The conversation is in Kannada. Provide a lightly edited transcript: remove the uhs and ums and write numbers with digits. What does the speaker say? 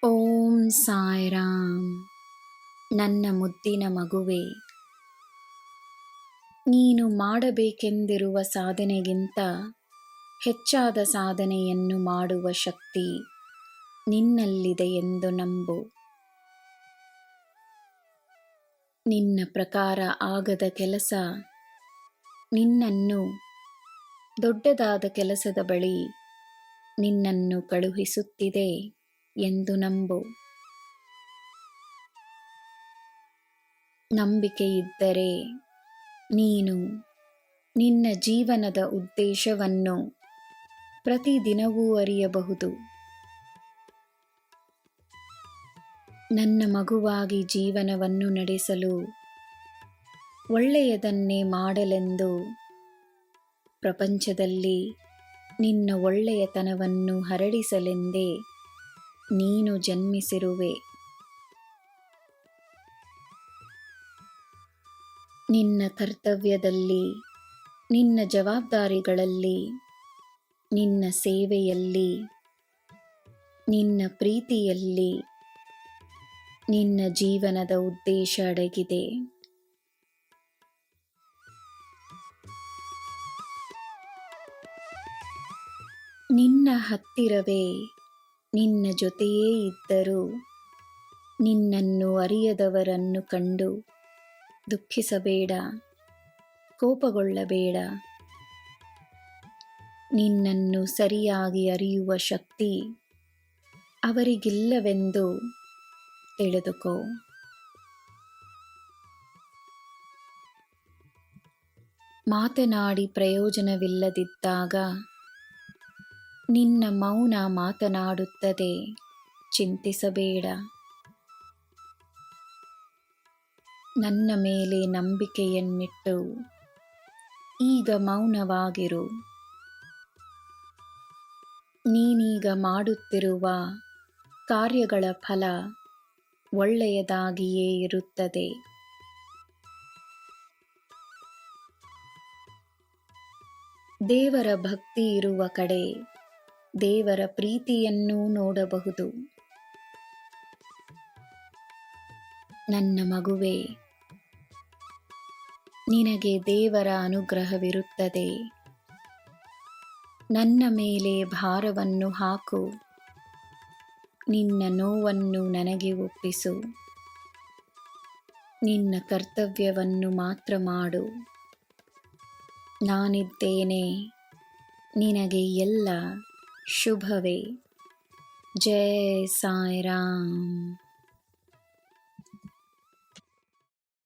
ಓಂ ಸಾಯಿರಾಮ್. ನನ್ನ ಮುದ್ದಿನ ಮಗುವೆ, ನೀನು ಮಾಡಬೇಕೆಂದಿರುವ ಸಾಧನೆಗಿಂತ ಹೆಚ್ಚಾದ ಸಾಧನೆಯನ್ನು ಮಾಡುವ ಶಕ್ತಿ ನಿನ್ನಲ್ಲಿದೆ ಎಂದು ನಂಬು. ನಿನ್ನ ಪ್ರಕಾರ ಆಗದ ಕೆಲಸ ನಿನ್ನನ್ನು ದೊಡ್ಡದಾದ ಕೆಲಸದ ಬಳಿ ನಿನ್ನನ್ನು ಕಳುಹಿಸುತ್ತಿದೆ ಎಂದು ನಂಬು. ನಂಬಿಕೆಯಿದ್ದರೆ ನೀನು ನಿನ್ನ ಜೀವನದ ಉದ್ದೇಶವನ್ನು ಪ್ರತಿದಿನವೂ ಅರಿಯಬಹುದು. ನನ್ನ ಮಗುವಾಗಿ ಜೀವನವನ್ನು ನಡೆಸಲು ಒಳ್ಳೆಯದನ್ನೇ ಮಾಡಲೆಂದು ಪ್ರಪಂಚದಲ್ಲಿ ನಿನ್ನ ಒಳ್ಳೆಯತನವನ್ನು ಹರಡಿಸಲೆಂದೇ ನೀನು ಜನ್ಮಿಸಿರುವೆ. ನಿನ್ನ ಕರ್ತವ್ಯದಲ್ಲಿ, ನಿನ್ನ ಜವಾಬ್ದಾರಿಗಳಲ್ಲಿ, ನಿನ್ನ ಸೇವೆಯಲ್ಲಿ, ನಿನ್ನ ಪ್ರೀತಿಯಲ್ಲಿ ನಿನ್ನ ಜೀವನದ ಉದ್ದೇಶ ಅಡಗಿದೆ. ನಿನ್ನ ಹತ್ತಿರವೇ ನಿನ್ನ ಜೊತೆಯೇ ಇದ್ದರೂ ನಿನ್ನನ್ನು ಅರಿಯದವರನ್ನು ಕಂಡು ದುಃಖಿಸಬೇಡ, ಕೋಪಗೊಳ್ಳಬೇಡ. ನಿನ್ನನ್ನು ಸರಿಯಾಗಿ ಅರಿಯುವ ಶಕ್ತಿ ಅವರಿಗಿಲ್ಲವೆಂದು ತಿಳಿದುಕೋ. ಮಾತನಾಡಿ ಪ್ರಯೋಜನವಿಲ್ಲದಿದ್ದಾಗ ನಿನ್ನ ಮೌನ ಮಾತನಾಡುತ್ತದೆ, ಚಿಂತಿಸಬೇಡ. ನನ್ನ ಮೇಲೆ ನಂಬಿಕೆಯನ್ನಿಟ್ಟು ಈಗ ಮೌನವಾಗಿರು. ನೀನೀಗ ಮಾಡುತ್ತಿರುವ ಕಾರ್ಯಗಳ ಫಲ ಒಳ್ಳೆಯದಾಗಿಯೇ ಇರುತ್ತದೆ. ದೇವರ ಭಕ್ತಿ ಇರುವ ಕಡೆ ದೇವರ ಪ್ರೀತಿಯನ್ನೂ ನೋಡಬಹುದು. ನನ್ನ ಮಗುವೆ, ನಿನಗೆ ದೇವರ ಅನುಗ್ರಹವಿರುತ್ತದೆ. ನನ್ನ ಮೇಲೆ ಭಾರವನ್ನು ಹಾಕು, ನಿನ್ನ ನೋವನ್ನು ನನಗೆ ಒಪ್ಪಿಸು. ನಿನ್ನ ಕರ್ತವ್ಯವನ್ನು ಮಾತ್ರ ಮಾಡು. ನಾನಿದ್ದೇನೆ, ನಿನಗೆ ಎಲ್ಲ ಶುಭವೇ. ಜೈ ಸಾಯಿರಾಮ್.